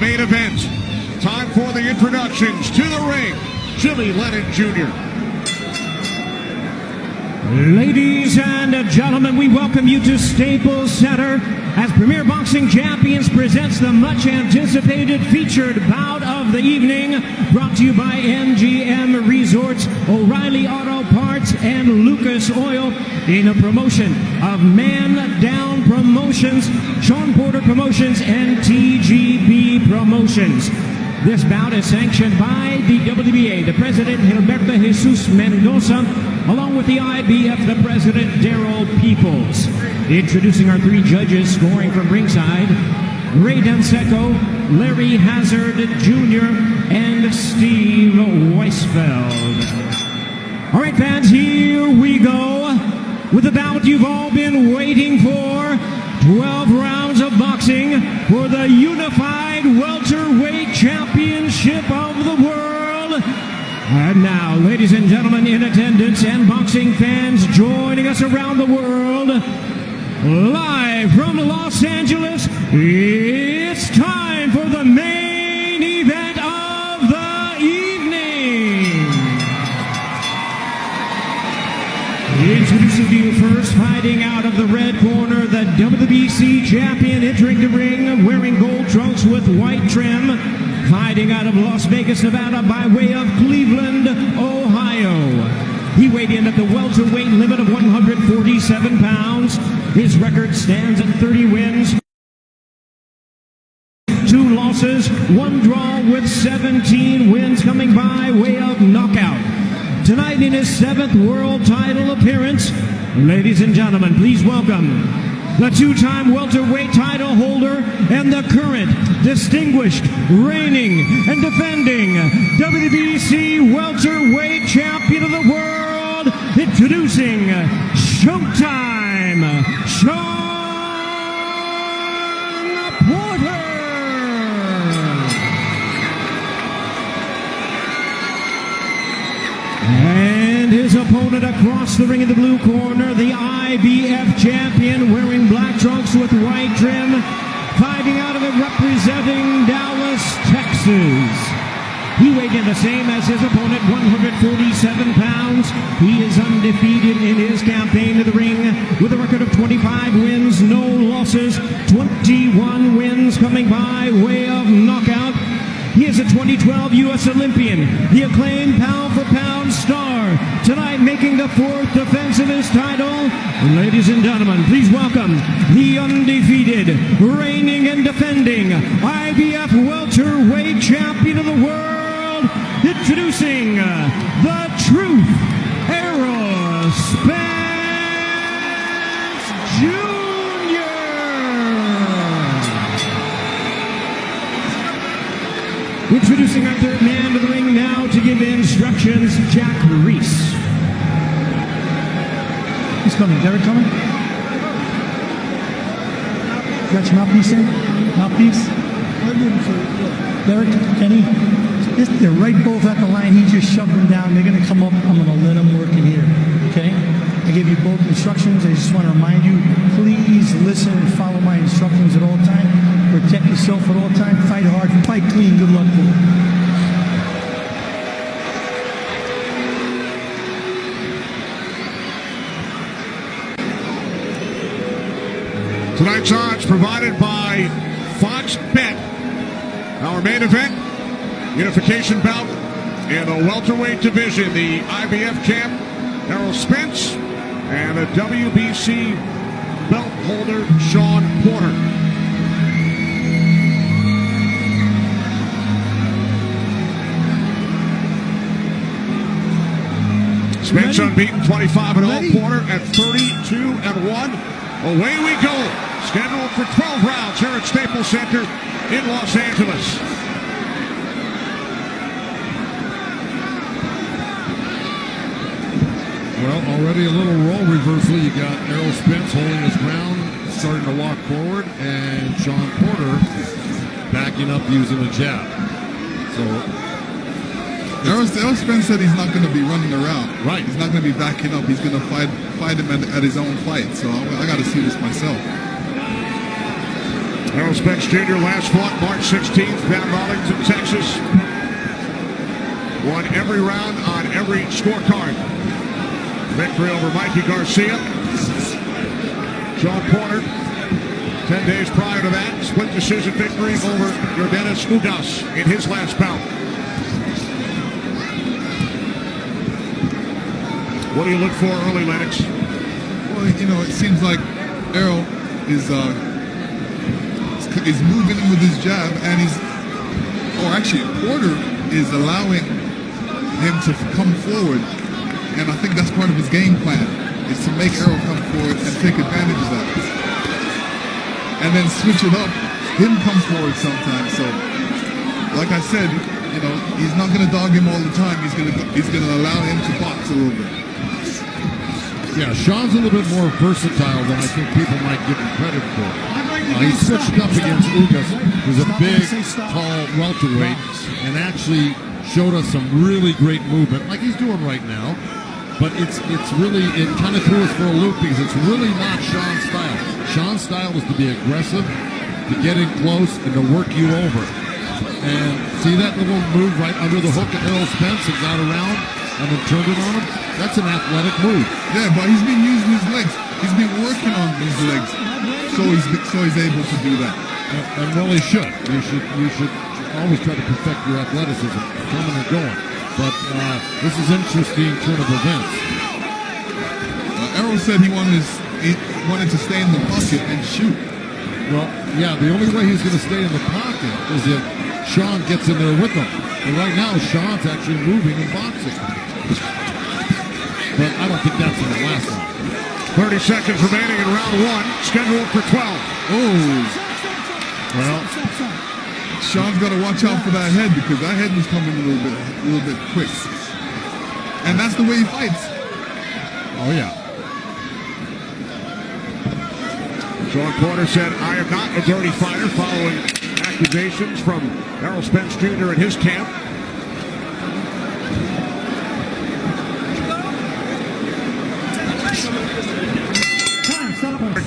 main event. Time for the introductions. To the ring, Jimmy Lennon Jr. Ladies and gentlemen, we welcome you to Staples Center as Premier Boxing Champions presents the much-anticipated featured bout of the evening, brought to you by MGM Resorts, O'Reilly Auto Parts, and Lucas Oil, in a promotion of Man Down Promotions, Sean Porter Promotions, and TGB Promotions. This bout is sanctioned by the WBA, the President Gilberto Jesus Mendoza, along with the IBF, the President Daryl Peoples. Introducing our three judges scoring from ringside, Ray Danseco, Larry Hazard Jr., and Steve Weisfeld. All right, fans, here we go with the bout you've all been waiting for. 12 rounds of boxing for the unified welterweight championship of the world. And now, ladies and gentlemen in attendance and boxing fans joining us around the world, live from Los Angeles, it's time for the main event of the evening. Introducing to you first, fighting out of the red corner, the WBC champion, entering the ring wearing gold trunks with white trim, fighting out of Las Vegas, Nevada by way of Cleveland, Ohio. He weighed in at the welterweight limit of 147 pounds. His record stands at 30 wins, 2 losses, 1 draw, with 17 wins coming by way of knockout. Tonight in his 7th world title appearance, ladies and gentlemen, please welcome the 2-time welterweight title holder and the current distinguished, reigning, and defending WBC welterweight champion of the world, introducing Showtime, Sean Porter. And his opponent across the ring in the blue corner, the IBF champion, wearing black trunks with white trim, fighting out of it, representing Dallas, Texas. He weighed in the same as his opponent, 147 pounds. He is undefeated in his campaign to the ring with a record of 25 wins, no losses, 21 wins coming by way of knockout. He is a 2012 U.S. Olympian, the acclaimed pound-for-pound star, tonight making the 4th defense of his title. Ladies and gentlemen, please welcome the undefeated, reigning and defending IBF welterweight champion of the world, introducing the Truth, Errol Spence Jr. Introducing our third man to the ring now to give instructions, Jack Reese. Who's coming? Derek coming? Got your mouthpiece in? Mouthpiece? Derek, Kenny? They're right both at the line. He just shoved them down. They're going to come up. I'm going to let them work in here. Okay? I gave you both instructions. I just want to remind you, please listen and follow my instructions at all times. Protect yourself at all times. Fight hard. Fight clean. Good luck, boy. Tonight's odds provided by Fox Bet. Our main event, unification bout in the welterweight division. The IBF champ, Errol Spence, and the WBC belt holder, Sean Porter. Spence unbeaten, 25-0. Porter at 32-1. Away we go. Scheduled for 12 rounds here at Staples Center in Los Angeles. Well, already a little role reversal. You got Errol Spence holding his ground, starting to walk forward, and Sean Porter backing up using a jab. So Errol Spence said he's not going to be running around. Right. He's not going to be backing up. He's going to fight him at his own fight. So I got to see this myself. Errol Spence Jr. last fought March 16th down in Arlington, Texas. Won every round on every scorecard. Victory over Mikey Garcia. Sean Porter, 10 days prior to that, split decision victory over Yordenis Ugas in his last bout. What do you look for early, Lennox? Well, you know, it seems like Errol is moving with his jab, and Porter is allowing him to come forward, and I think that's part of his game plan, is to make Errol come forward and take advantage of that, and then switch it up, him come forward sometimes. So, like I said, you know, he's not going to dog him all the time. He's going to allow him to box a little bit. Yeah, Sean's a little bit more versatile than I think people might give him credit for. He switched up against Ugas, who's a big, tall welterweight, and actually showed us some really great movement, like he's doing right now. But it kind of threw us for a loop because it's really not Sean's style. Sean's style is to be aggressive, to get in close, and to work you over. And see that little move right under the hook of Errol Spence and got around and then turned it on him? That's an athletic move. Yeah, but he's been using his legs. He's been working on his legs, so he's able to do that. And well, he should. You should always try to perfect your athleticism, coming and going. But this is an interesting turn of events. Errol said he wanted to stay in the pocket and shoot. Well, yeah, the only way he's going to stay in the pocket is if Sean gets in there with him. And right now, Sean's actually moving and boxing. But I don't think that's going to last long. 30 seconds remaining in round one, scheduled for 12. Oh. Well, Sean's got to watch out for that head, because that head was coming a little bit quick. And that's the way he fights. Oh, yeah. Sean Porter said, "I am not a dirty fighter," following accusations from Errol Spence Jr. in his camp.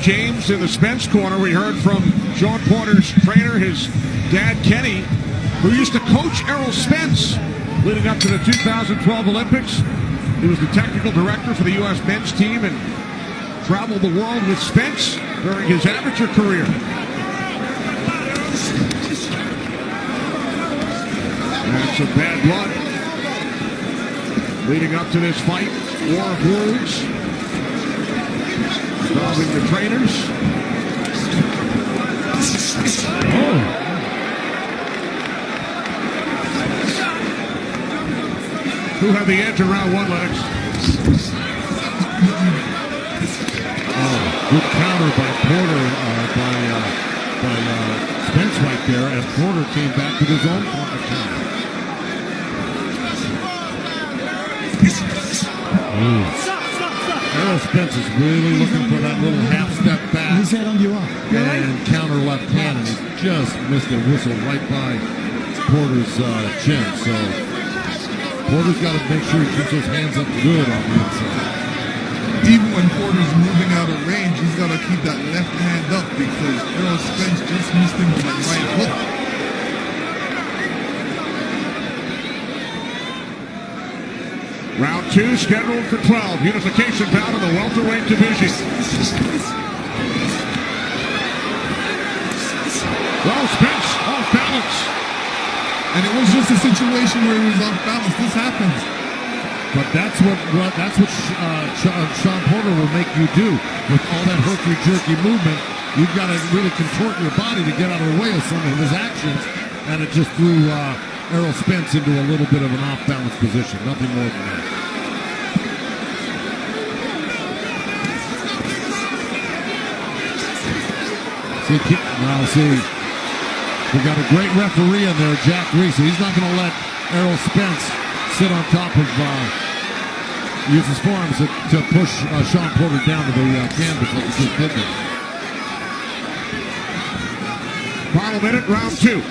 James in the Spence corner. We heard from Sean Porter's trainer, his dad Kenny, who used to coach Errol Spence leading up to the 2012 Olympics. He was the technical director for the U.S. men's team and traveled the world with Spence during his amateur career. That's some bad blood leading up to this fight. War of words involving the trainers. Oh. Who had the edge in round one, Lennox? Oh, good counter by Porter, by Spence right there, and Porter came back with his own counter. Errol Spence is really looking for that little half step back His head on you up. and counter left hand, and he just missed a whistle right by Porter's chin. So Porter's got to make sure he keeps those hands up good on the inside. Even when Porter's moving out of range, he's got to keep that left hand up, because Errol Spence just missed him with that right hook. Round two scheduled for 12. Unification bout in the welterweight division. Well, Spence off balance. And it was just a situation where he was off balance. This happens. But that's what Sean Porter will make you do with all that herky-jerky movement. You've got to really contort your body to get out of the way of some of his actions, and it just threw Errol Spence into a little bit of an off-balance position. Nothing more than that. See, we got a great referee in there, Jack Reese. So he's not going to let Errol Spence sit on top of, use his forearms to push Sean Porter down to the canvas like he just did there. Final minute, round two.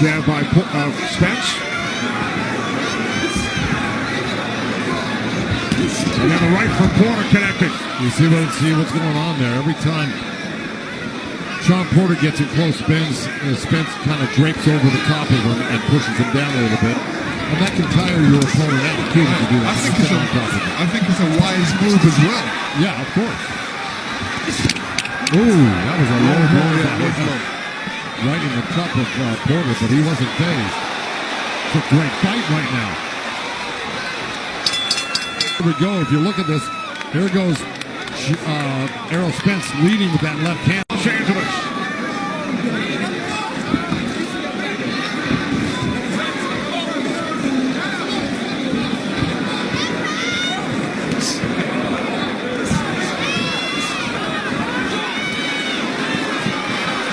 Jab by Spence. And then the right from Porter connecting. You see what's going on there. Every time Sean Porter gets in close, Spence kind of drapes over the top of him and pushes him down a little bit. And that can tire your opponent out too to do that. I think it's a wise move as well. Yeah, of course. Ooh, that was a low blow. Right in the cup of Porter, but he wasn't phased. It's a great fight right now. Here we go. If you look at this, here goes Errol Spence leading with that left hand. Los Angeles.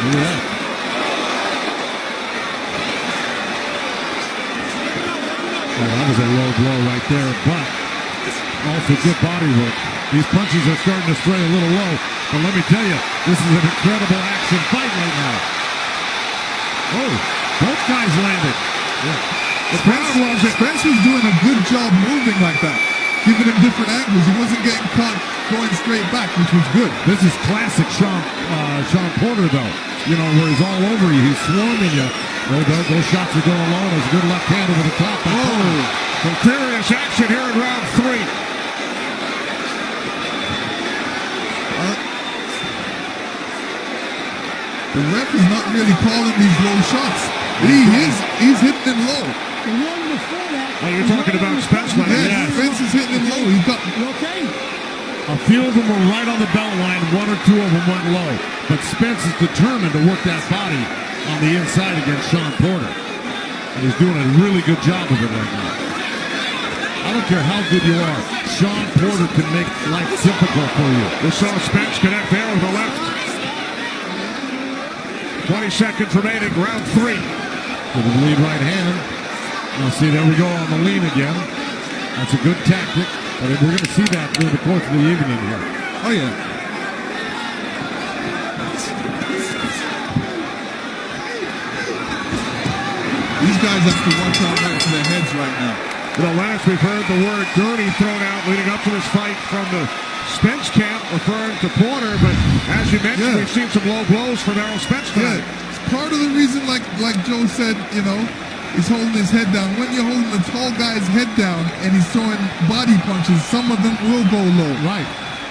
Look at that. Oh, that was a low blow right there, but also good body work. These punches are starting to stray a little low, but let me tell you, this is an incredible action fight right now. Oh, both guys landed. Yeah. The crowd loves it. Spence was doing a good job moving like that, giving him different angles. He wasn't getting caught going straight back, which was good. This is classic Sean Porter, though. You know, where he's all over you. He's swarming you. Those shots are going low. There's a good left hand over the top. Oh, some furious action here in round 3. The ref is not really calling these low shots. He's hitting them low. Oh, you're talking about Spence right Yeah, Spence is hitting them low. He's got. Okay. A few of them were right on the belt line. 1 or 2 of them went low. But Spence is determined to work that body on the inside against Sean Porter. And he's doing a really good job of it right now. I don't care how good you are. Sean Porter can make life difficult for you. We saw Spence connect there with the left. 20 seconds remaining, round 3. With the lead right hand. Now see, there we go on the lean again. That's a good tactic. But we're going to see that during the course of the evening here. Oh, yeah. These guys have to watch out for their heads right now. You know, last we've heard the word dirty thrown out leading up to this fight from the Spence camp referring to Porter, but as you mentioned, we've seen some low blows from Errol Spence tonight. Yeah, it's part of the reason, like Joe said, you know, he's holding his head down. When you're holding the tall guy's head down and he's throwing body punches, some of them will go low. Right.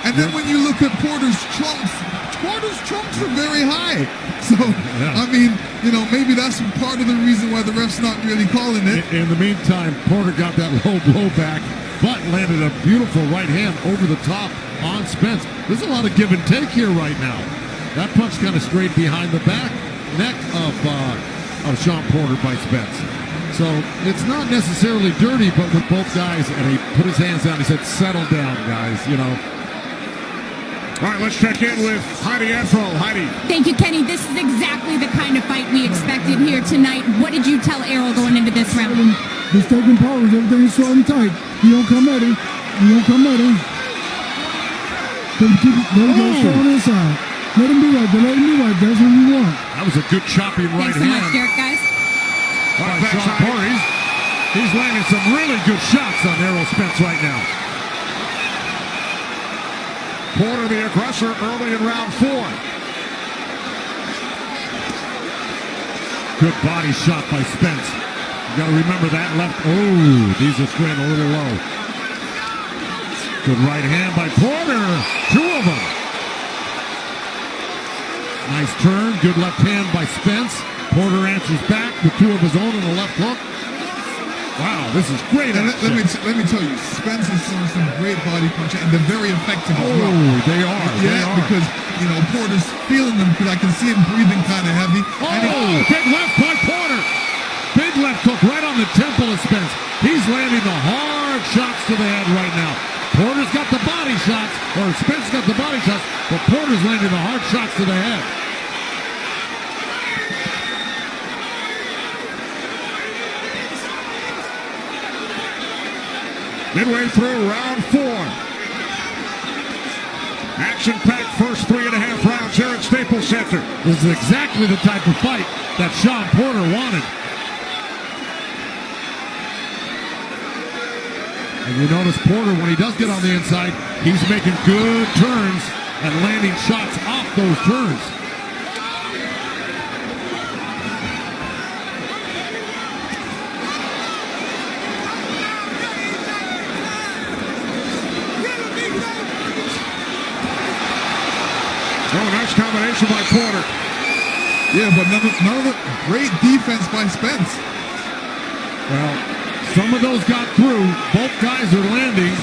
And then when you look at Porter's trunks are very high. So, I mean, you know, maybe that's part of the reason why the ref's not really calling it. In the meantime, Porter got that low blow back, but landed a beautiful right hand over the top on Spence. There's a lot of give and take here right now. That punch kind of straight behind the neck of Sean Porter by Spence. So it's not necessarily dirty, but with both guys, and he put his hands down, he said, settle down, guys, you know. All right, let's check in with Heidi Ethel. Heidi. Thank you, Kenny. This is exactly the kind of fight we expected here tonight. What did you tell Errol going into this round? Just taking powers, everything's short and tight. He don't come at him. Let him go strong inside. Let him be right. Let him be right. That's what we want. That was a good chopping right Thanks so hand. much, Derek, guys. By Sean Porter. He's landing some really good shots on Errol Spence right now. Porter, the aggressor, early in round 4. Good body shot by Spence. You got to remember that left. Oh, these are straight a little low. Good right hand by Porter. 2 of them. Nice turn. Good left hand by Spence. Porter answers back with 2 of his own on the left hook. Wow, this is great. And let me tell you, Spence is throwing some great body punches, and they're very effective as well. Oh, they are. Yeah, because, you know, Porter's feeling them because I can see him breathing kind of heavy. Oh, big left by Porter. Big left hook right on the temple of Spence. He's landing the hard shots to the head right now. Porter's got the body shots, or Spence got the body shots, but Porter's landing the hard shots to the head. Midway through round 4. Action-packed first 3.5 rounds here at Staples Center. This is exactly the type of fight that Sean Porter wanted. And you notice Porter, when he does get on the inside, he's making good turns and landing shots off those turns. Oh, nice combination by Porter. Yeah, but none of it. Great defense by Spence. Well, some of those got through. Both guys are landing.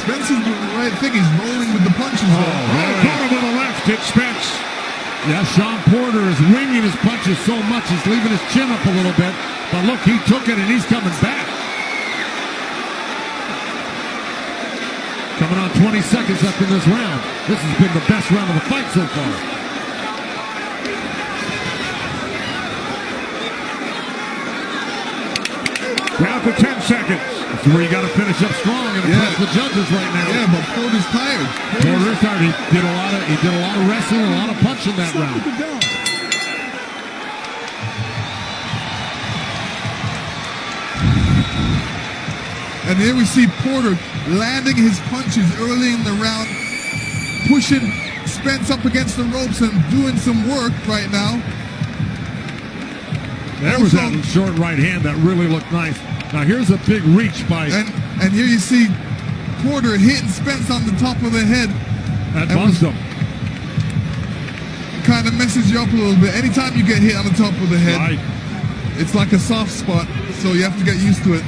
Spence is doing the right thing. He's rolling with the punches. Porter with the left. It's Spence. Yeah, Sean Porter is winging his punches so much he's leaving his chin up a little bit. But look, he took it and he's coming back. Coming on 20 seconds left in this round. This has been the best round of the fight so far. Down to 10 seconds. That's where you got to finish up strong and impress the judges right now. Yeah, but Porter's tired. Porter's tired. He did a lot of wrestling, a lot of punching that round. And here we see Porter landing his punches early in the round, pushing Spence up against the ropes and doing some work right now. There was that short right hand that really looked nice. Now here's a big reach by... And here you see Porter hitting Spence on the top of the head. That buzzed him. Kind of messes you up a little bit. Anytime you get hit on the top of the head, right, it's like a soft spot, so you have to get used to it.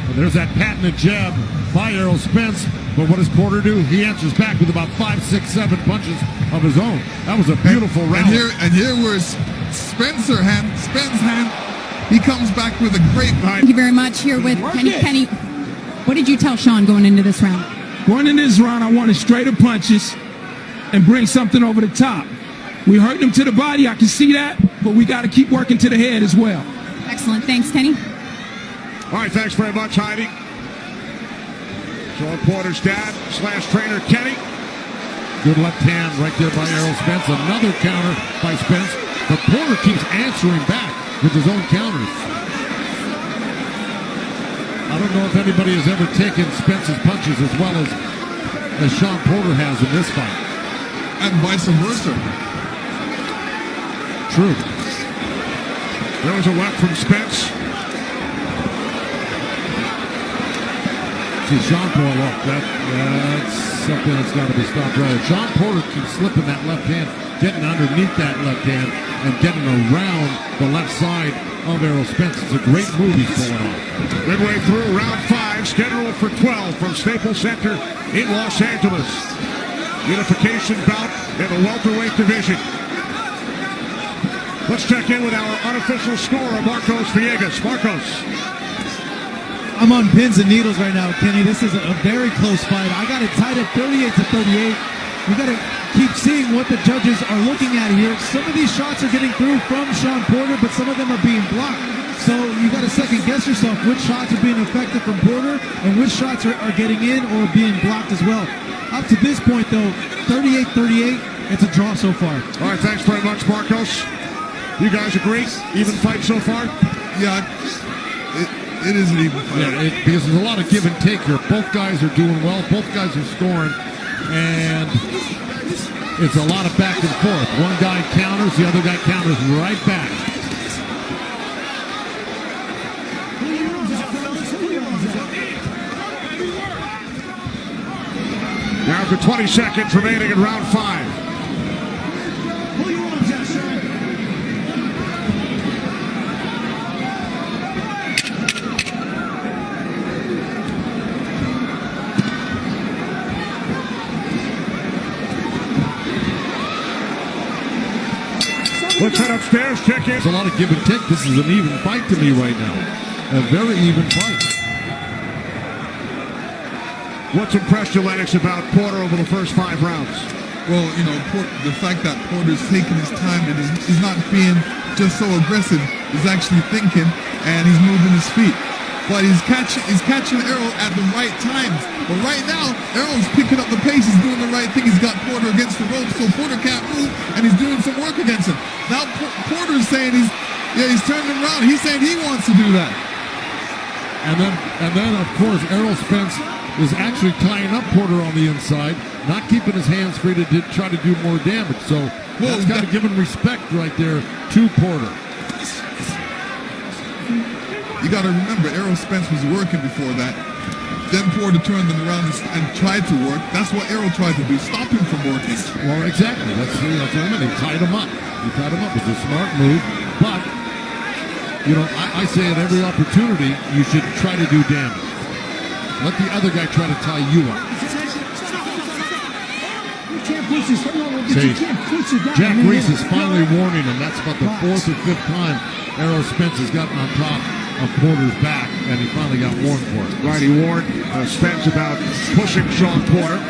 And there's that patented jab by Errol Spence. But what does Porter do? He answers back with about 5, 6, 7 punches of his own. That was a beautiful round. And here was Spence's hand. He comes back with a great fight. Thank you very much. Here with Kenny. Kenny, what did you tell Sean going into this round? Going into this round, I wanted straighter punches and bring something over the top. We hurt him to the body, I can see that, but we got to keep working to the head as well. Excellent. Thanks, Kenny. All right, thanks very much, Heidi. Sean Porter's dad / trainer, Kenny. Good left hand right there by Errol Spence. Another counter by Spence. But Porter keeps answering back with his own counters. I don't know if anybody has ever taken Spence's punches as well as Sean Porter has in this fight. And vice versa. True. There was a left from Spence. See, Sean Porter, look, that's something that's got to be stopped right. Sean Porter keeps slipping that left hand, getting underneath that left hand, and getting around the left side of Errol Spence. It's a great move he's pulling off. Midway through round 5, scheduled for 12 from Staples Center in Los Angeles. Unification bout in the welterweight division. Let's check in with our unofficial scorer, Marcos Villegas. Marcos. I'm on pins and needles right now, Kenny. This is a very close fight. I got it tied at 38-38. We got to keep seeing what the judges are looking at here. Some of these shots are getting through from Sean Porter, but some of them are being blocked. So you got to second guess yourself which shots are being effective from Porter and which shots are getting in or being blocked as well. Up to this point, though, 38-38. It's a draw so far. All right, thanks very much, Marcos. You guys agree? Even fight so far? Yeah, it is an even fight. Yeah, because there's a lot of give and take here. Both guys are doing well. Both guys are scoring. And it's a lot of back and forth. One guy counters, the other guy counters right back. Now for 20 seconds remaining in round 5. Let's head upstairs, check in. There's a lot of give and take. This is an even fight to me right now. A very even fight. What's impressed you, Lennox, about Porter over the first 5 rounds? Well, you know, the fact that Porter's taking his time and he's not being just so aggressive. He's actually thinking and he's moving his feet. But he's catching Errol at the right times. But right now, Errol's picking up the pace. He's doing the right thing. He's got Porter against the ropes, so Porter can't move, and he's doing some work against him. Now Porter's saying he's turning around. He's saying he wants to do that. And then of course Errol Spence is actually tying up Porter on the inside, not keeping his hands free to try to do more damage. So that's got to give him respect right there to Porter. You got to remember, Errol Spence was working before that. Then Porter turned him around and tried to work. That's what Errol tried to do, stop him from working. Well, exactly. That's what I mean. He tied him up. He tied him up. It's a smart move. But, I say at every opportunity, you should try to do damage. Let the other guy try to tie you up. See, Jack Reese is finally warning him. That's about the fourth or fifth time Errol Spence has gotten on top of Porter's back, and he finally got warned for it. Right, he warned Spence about pushing Sean Porter.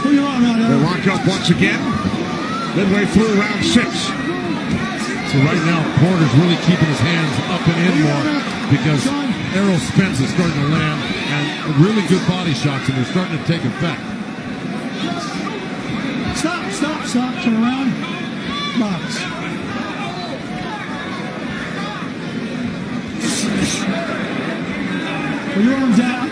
They lock up once again, midway through round 6. So right now, Porter's really keeping his hands up and in more because Errol Spence is starting to land and really good body shots, and they're starting to take effect. Stop, turn around, box. Put your arms down.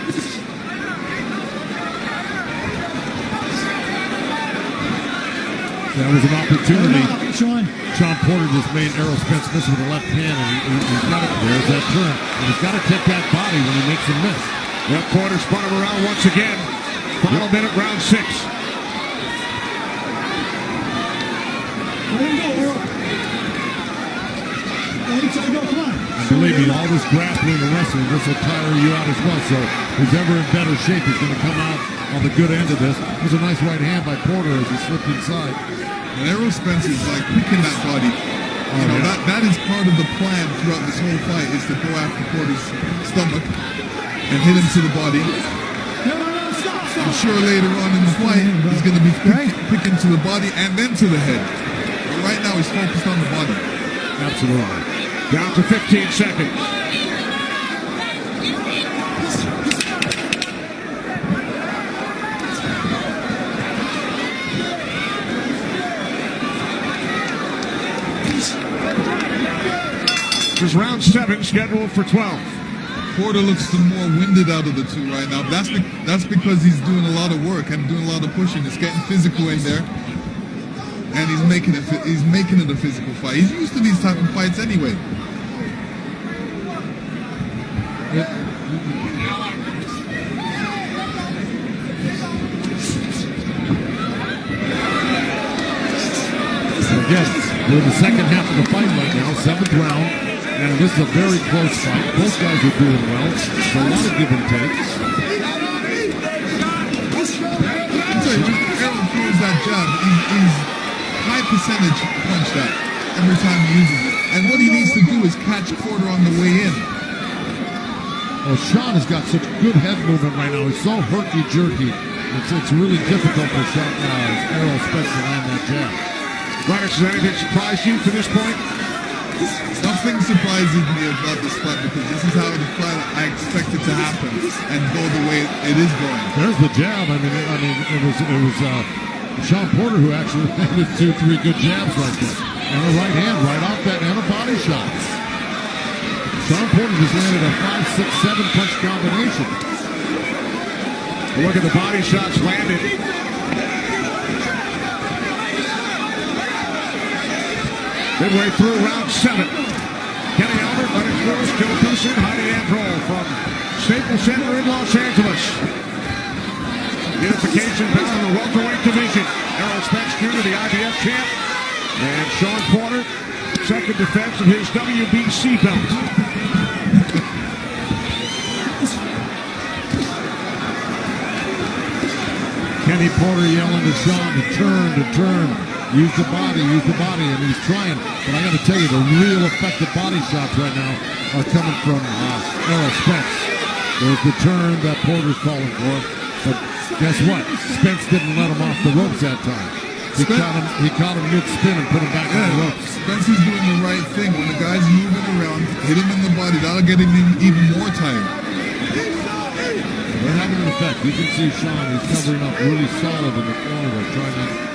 That was an opportunity. Sean Porter just made Errol Spence miss with the left hand, and he's got it. There's that turn, and he's got to take that body when he makes a miss. Yep, Porter spun him around once again. Final minute, round 6. Let him go, Earl. Let him go, come on. And believe me, all this grappling and wrestling, this will tire you out as well. So who's ever in better shape is going to come out on the good end of this. It was a nice right hand by Porter as he slipped inside. And Errol Spence is like picking that body. That is part of the plan throughout this whole fight, is to go after Porter's stomach and hit him to the body. I'm sure later on in the fight, he's going to be picking to the body and then to the head. But right now, he's focused on the body. Absolutely. Down to 15 seconds. This is round 7, scheduled for 12. Porter looks the more winded out of the two right now. That's because he's doing a lot of work and doing a lot of pushing. He's getting physical in there, and he's making it a physical fight. He's used to these type of fights anyway. Again, we're in the second half of the fight right now, 7th round, and this is a very close fight. Both guys are doing well. There's a lot of give and take. Errol throws that jab. He's high percentage punch that every time he uses it. And what he needs to do is catch Porter on the way in. Well, Sean has got such good head movement right now. He's so herky-jerky. It's really difficult for Errol Spence to land that jab. Marcus, has anything surprised you to this point? Nothing surprises me about this fight because this is how the fight I expect it to happen and go the way it is going. There's the jab. I mean, it was Sean Porter who actually landed 2-3 good jabs right there, and a right hand right off that, and a body shot. Sean Porter just landed a 5, 6, 7 punch combination. Look at the body shots landed. Midway through round 7. Kenny Albert, Lennox Lewis, Joe Pearson, Heidi Androl from Staples Center in Los Angeles. Unification bout in the welterweight division. Errol Spence Jr., the IBF champ, and Sean Porter, second defense of his WBC belt. Kenny Porter yelling to Sean to turn. Use the body, and he's trying. But I got to tell you, the real effective body shots right now are coming from Errol Spence. There's the turn that Porter's calling for. But guess what? Spence didn't let him off the ropes that time. He caught him mid-spin and put him back on the ropes. Spence is doing the right thing. When the guy's moving around, hit him in the body. That'll get him even more tired. They're having an effect. You can see Sean, he's covering up really solid in the corner,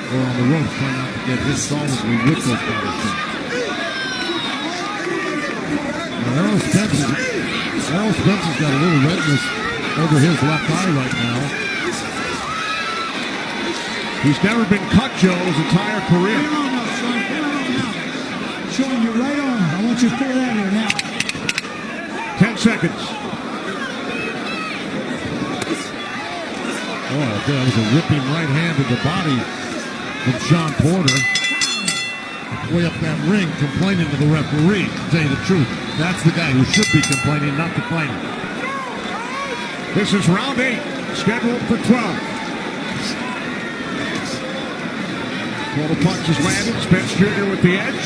or on the ropes, trying not to get hit solidly with those body shots. Spence has got a little redness over his left eye right now. He's never been cut, Joe, his entire career. Get on now, son. Get on now. Showing your right arm. I want you to pull that here now. 10 seconds. Oh, that was a ripping right hand to the body from Sean Porter. Way up that ring, complaining to the referee. To tell you the truth, that's the guy who should be complaining, not complaining. This is round 8, scheduled for 12. Total punches landed. Spence Jr. with the edge.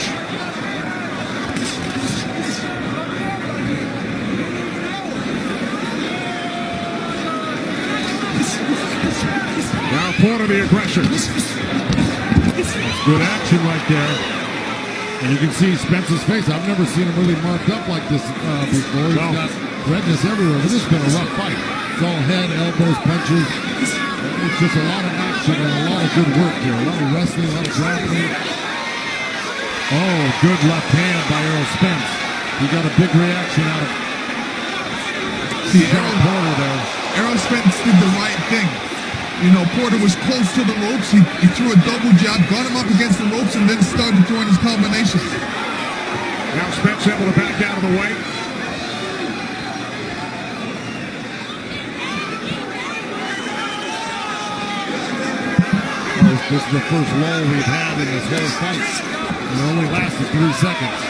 Now Porter the aggressor. Good action right there. And you can see Spence's face. I've never seen him really marked up like this before. He's got redness everywhere, but this has been a rough fight. It's all head, elbows, punches. It's just a lot of action and a lot of good work here. A lot of wrestling, a lot of grappling. Oh, good left hand by Errol Spence. He got a big reaction out of Sean Porter there. Errol Spence did the right thing. You know, Porter was close to the ropes. He threw a double jab, got him up against the ropes, and then started throwing his combinations. Now Spence able to back out of the way. This is the first lull we've had in this whole fight. And it only lasted 3 seconds.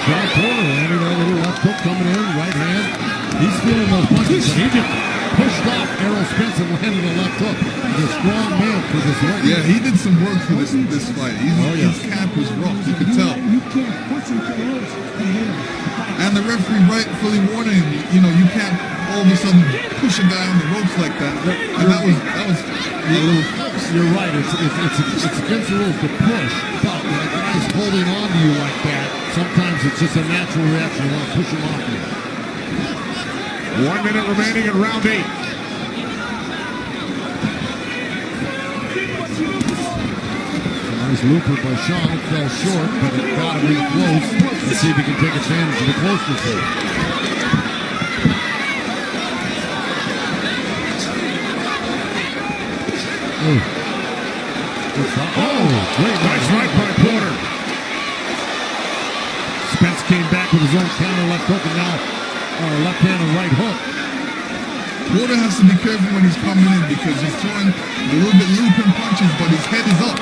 John Porter landed a little left hook coming in, right hand. He's feeling those punches, but he just pushed off Errol Spence and landed a left hook. He's a strong man for this weight. Yeah, he did some work for this fight. His camp was rough, you could tell. And the referee rightfully warning him, you know, you can't all of a sudden push a guy on the ropes like that. And that was a little close. You're right. It's against the rules to push, but when a guy's holding on to you like that, sometimes it's just a natural reaction. You want to push him off you. 1 minute remaining in round 8. Nice looper by Sean. It fell short, but it got him in close. Let's see if he can take advantage of the closeness here. Great nice right by Porter. Spence came back with his own counter left hook and now left hand and right hook. Porter has to be careful when he's coming in because he's throwing a little bit looping punches, but his head is up.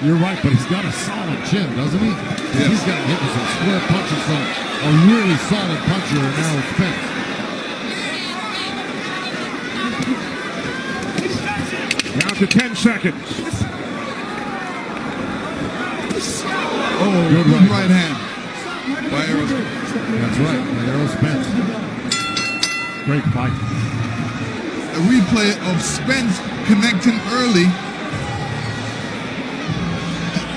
You're right, but he's got a solid chin, doesn't he? Yes. He's got hit with some square punches from a really solid puncher in Errol Spence. Down to 10 seconds. Oh, good right hand by Errol Spence. That's right, by Errol Spence. Great fight. A replay of Spence connecting early.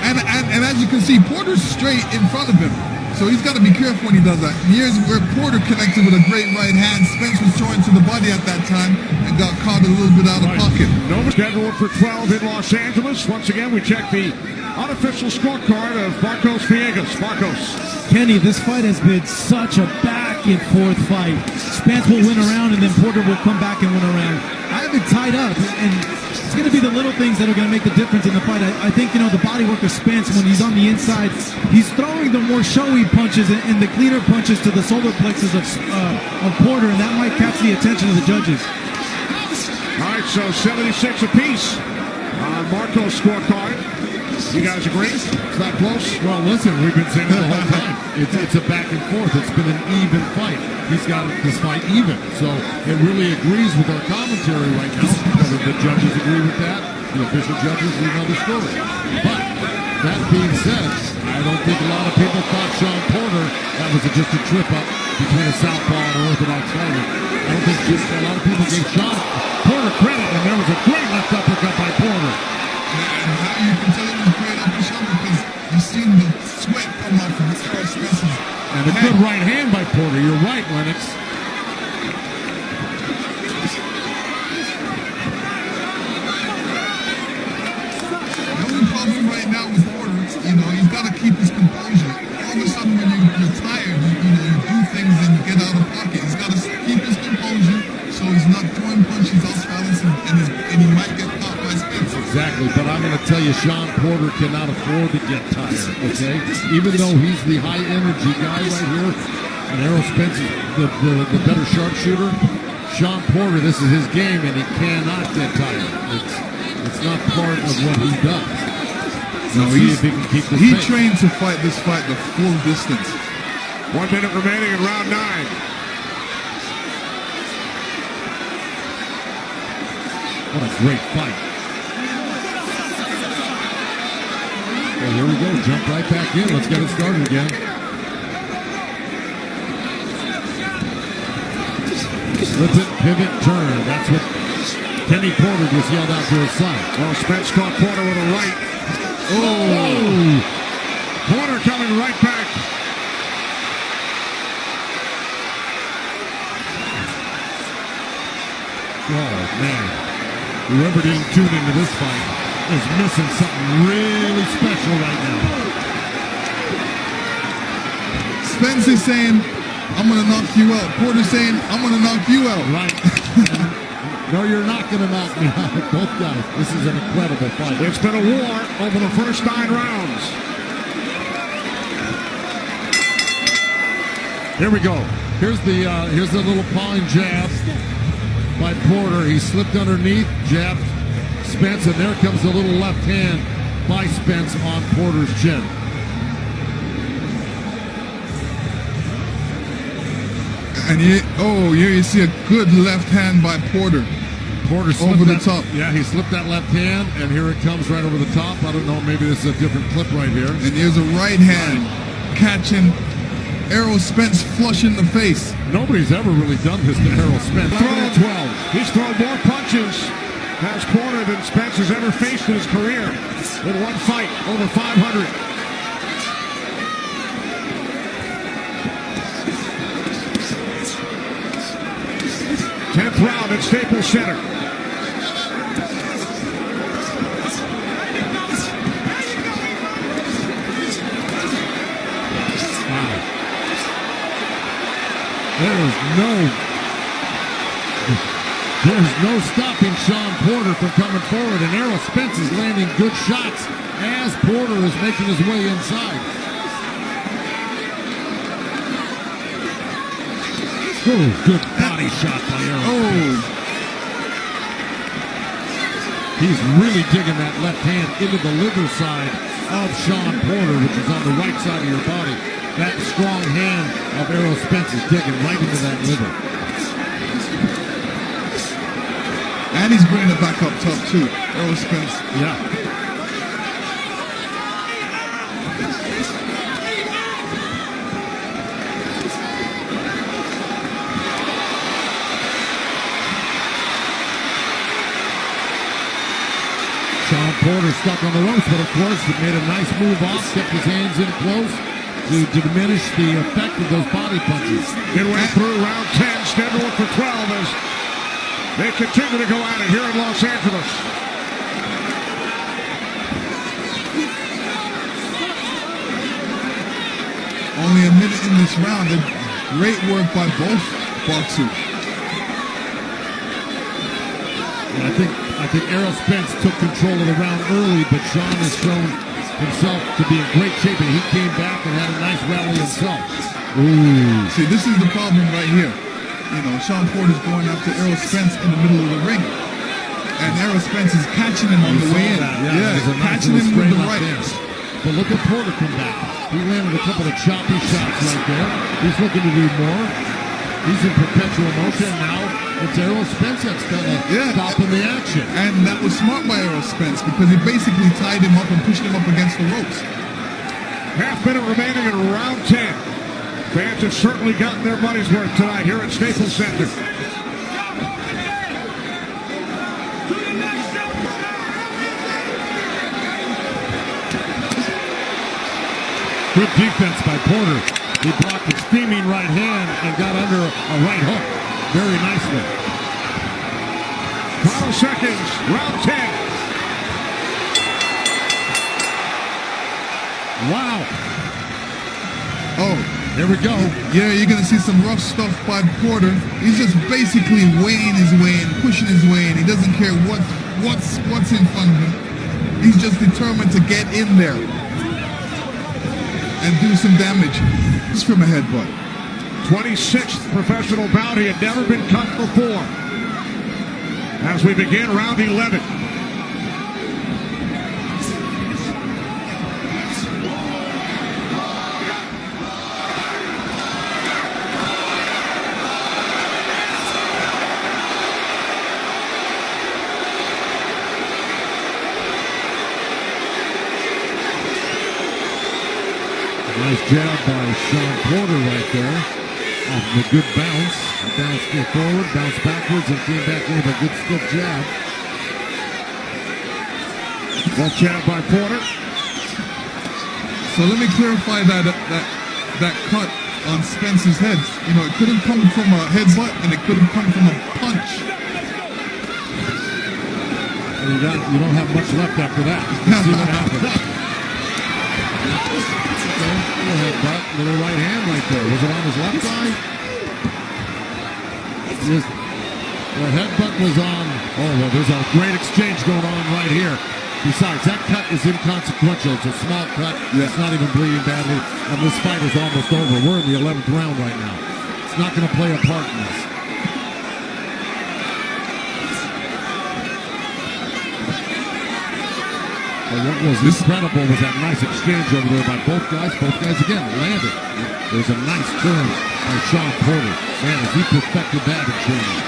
And as you can see, Porter's straight in front of him. So he's got to be careful when he does that. Here's where Porter connected with a great right hand. Spence was throwing to the body at that time and got caught a little bit out of pocket. Nova scheduled for 12 in Los Angeles. Once again, we check the unofficial scorecard of Marcos Villegas. Marcos. Kenny, this fight has been such a back and forth fight. Spence will win a round and then Porter will come back and win a round. I have it tied up, and it's going to be the little things that are going to make the difference in the fight. I think, the body work of Spence, when he's on the inside, he's throwing the more showy punches and the cleaner punches to the solar plexus of Porter, and that might catch the attention of the judges. All right, so 76 apiece on Marco's scorecard. You guys agree? It's that close? Well, listen, we've been saying it the whole time. It's a back and forth. It's been an even fight. He's got this fight even. So it really agrees with our commentary right now. Whether the judges agree with that, the official judges, we know the story. But that being said, I don't think a lot of people thought Sean Porter, that was just a trip up between a southpaw and an orthodox fighter. I don't think a lot of people gave Sean Porter credit, and there was a great left uppercut by Porter. And how you can tell it was great upper shoulder because you've seen the sweat come off from Errol Spence's and a good right hand by Porter. You're right, Lennox. when you're tired, you do things and you get out of pocket. He's got to keep his composure so he's not throwing punches off balance and he might get caught by Spence. Exactly, but I'm going to tell you, Sean Porter cannot afford to get tired, okay? Even though he's the high-energy guy right here, and Errol Spence is the better sharpshooter, Sean Porter, this is his game, and he cannot get tired. It's not part of what he does. No, see if he can keep this he pace. trained to fight this fight the full distance. 1 minute remaining in round 9. What a great fight. Well, here we go. Jump right back in. Let's get it started again. Slip it, pivot, turn. That's what Kenny Porter just yelled out to his side. Well, Spence caught Porter with a right. Oh! Porter coming right back. Oh, man. Whoever didn't tune into this fight is missing something really special right now. Spence is saying, I'm going to knock you out. Porter's saying, I'm going to knock you out. Right. No, you're not going to knock me out. Both guys. This is an incredible fight. It's been a war over the first 9 rounds. Here we go. Here's the little pawing jab by Porter. He slipped underneath, jabbed Spence, and there comes the little left hand by Spence on Porter's chin. And here you see a good left hand by Porter. Porter slipped over the that, top. Yeah, he slipped that left hand, and here it comes right over the top. I don't know, maybe this is a different clip right here. And here's a right hand catching Errol Spence flush in the face. Nobody's ever really done this to Errol Spence. 12. He's thrown more punches as Porter than Spence has ever faced in his career in one fight, over 500. Tenth round at Staples Center. There's no stopping Sean Porter from coming forward, and Errol Spence is landing good shots as Porter is making his way inside. Oh, good body shot by Errol. Oh, he's really digging that left hand into the liver side of Sean Porter, which is on the right side of your body. That strong hand of Errol Spence is digging right into that liver. and he's bringing it back up top too. Errol Spence. Yeah. Sean Porter stuck on the ropes, but of course he made a nice move off, kept his hands in close to diminish the effect of those body punches. Midway through round 10, scheduled for 12 as they continue to go at it here in Los Angeles. Only a minute in this round. Great work by both boxers. And I think Errol Spence took control of the round early, but Sean has shown himself to be in great shape, and he came back and had a nice rally himself. Ooh. See, this is the problem right here. You know, Sean Porter's going after Errol Spence in the middle of the ring. And Errol Spence is catching him on the way in. Yeah, catching him with the right. But look at Porter come back. He landed a couple of choppy shots right there. He's looking to do more. He's in perpetual motion. Now it's Errol Spence that's going to stop in the action. And that was smart by Errol Spence because he basically tied him up and pushed him up against the ropes. Half minute remaining in round 10. Fans have certainly gotten their money's worth tonight here at Staples Center. Good defense by Porter. He blocked a steaming right hand and got under a right hook very nicely. Final seconds, round 10. Wow. Oh, Here we go. yeah, you're going to see some rough stuff by Porter. He's just basically weighing his way in, pushing his way in. He doesn't care what's in front of him. He's just determined to get in there and do some damage just from a headbutt. 26th professional bout. He had never been cut before. As we begin round 11. Nice jab by Sean Porter right there. Off of a good bounce. Bounce forward, bounce backwards, and came back in with a good stiff jab. Left jab by Porter. So let me clarify that cut on Spence's head. You know, it could have come from a headbutt and it could have come from a punch. And you don't have much left after that. Let's see what happens. Little headbutt, little right hand right there. Was it on his left eye? The headbutt was on. Oh, well, there's a great exchange going on right here. Besides, that cut is inconsequential. It's a small cut. Yeah. It's not even bleeding badly. And this fight is almost over. We're in the 11th round right now. It's not going to play a part in this. But what was incredible was that nice exchange over there by both guys. Both guys, again, landed. There's a nice turn by Sean Porter. Man, has he perfected that in training.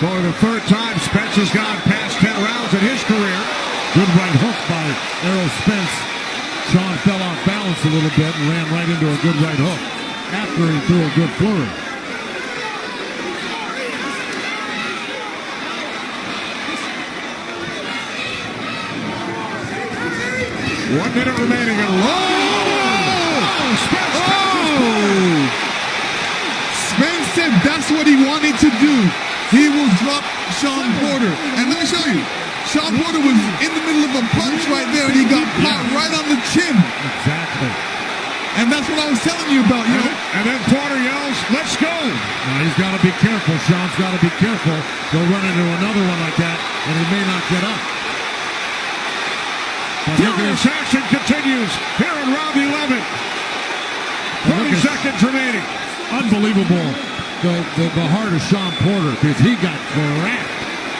For the third time, Spence has gone past 10 rounds in his career. Good right hook by Errol Spence. Sean fell off balance a little bit and ran right into a good right hook after he threw a good flurry. One minute remaining and Spence Spence said that's what he wanted to do. He will drop Sean Porter. And let me show you. Sean Porter was in the middle of a punch right there and he got caught right on the chin. Exactly. And that's what I was telling you about, you know. And then Porter yells, "Let's go!" Now he's got to be careful. Sean's got to be careful. He'll run into another one like that and he may not get up. Furious action continues here in round 11. 30 seconds remaining. Unbelievable. The heart of Sean Porter, because he got cracked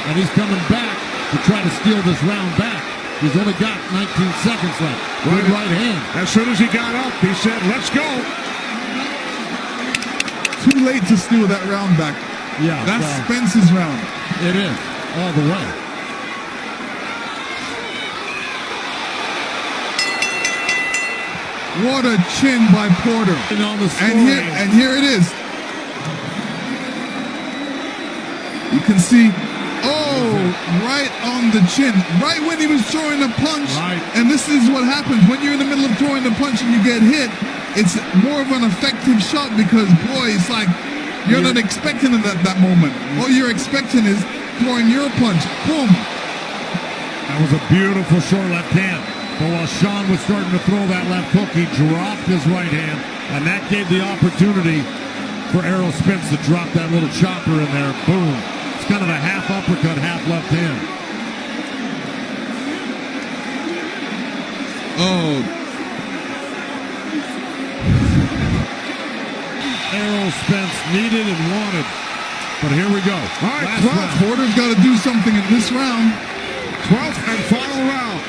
and he's coming back to try to steal this round back. He's only got 19 seconds left. Good right hand. As soon as he got up, he said, "Let's go." Too late to steal that round back. Yeah, that's Spence's round. It is all the way. What a chin by Porter. And here it is. You can see, right on the chin, right when he was throwing the punch. Right. And this is what happens when you're in the middle of throwing the punch and you get hit. It's more of an effective shot because, boy, it's like you're not expecting it at that moment. All you're expecting is throwing your punch. Boom. That was a beautiful short left hand. But while Sean was starting to throw that left hook, he dropped his right hand, and that gave the opportunity for Errol Spence to drop that little chopper in there. Boom. It's kind of a half uppercut, half left hand. Errol Spence needed and wanted. But here we go. All right, Porter's got to do something in this round. 12th and final round.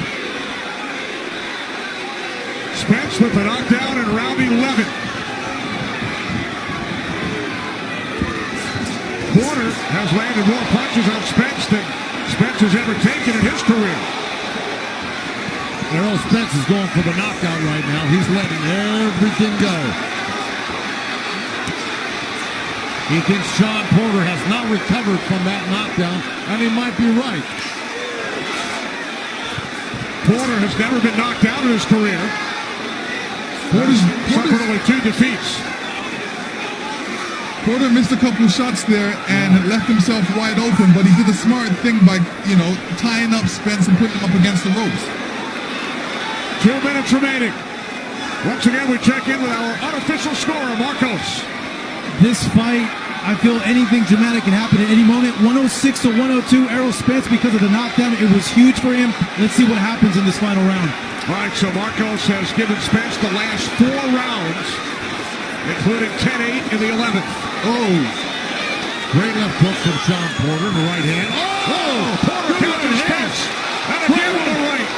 Spence with the knockdown in round 11. Porter has landed more punches on Spence than Spence has ever taken in his career. Errol Spence is going for the knockout right now. He's letting everything go. He thinks Sean Porter has not recovered from that knockdown, and he might be right. Porter has never been knocked out in his career. Porter's suffered only 2 defeats. Porter missed a couple of shots there and left himself wide open, but he did a smart thing by, tying up Spence and putting him up against the ropes. 2 minutes remaining. Once again, we check in with our unofficial scorer, Marcos. This fight, I feel anything dramatic can happen at any moment. 106 to 102, Errol Spence because of the knockdown. It was huge for him. Let's see what happens in this final round. All right, so Marcos has given Spence the last 4 rounds, including 10-8 in the 11th. Oh, great left hook from Sean Porter in the right hand. Oh, Porter counters Spence. And again with the right.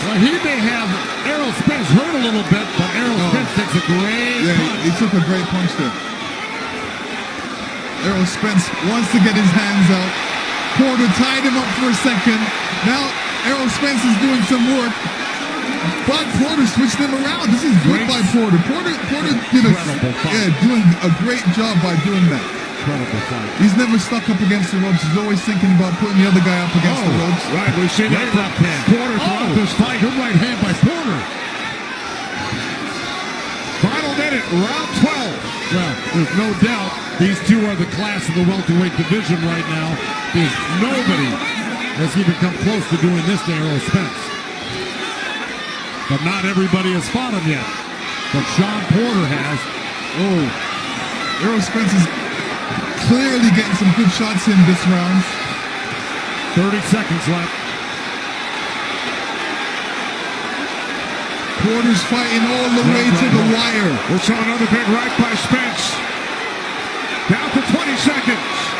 Well, he may have Errol Spence hurt a little bit, but Errol Spence takes a great punch. He took a great punch there. Errol Spence wants to get his hands out. Porter tied him up for a second. Now Errol Spence is doing some work, but Porter switched him around. This is good by Porter. Porter did doing a great job by doing that. Incredible fight. He's never stuck up against the ropes. He's always thinking about putting the other guy up against the ropes. Right, we've seen that left hand. Porter throughout this fight. Good right hand by Porter. Final minute, round 12. Well, there's no doubt these two are the class of the welterweight division right now. There's nobody has even come close to doing this to Errol Spence. But not everybody has fought him yet. But Sean Porter has. Oh, Errol Spence is clearly getting some good shots in this round. 30 seconds left. Porter's fighting all the way to the wire. We saw another big right by Spence. Down to 20 seconds.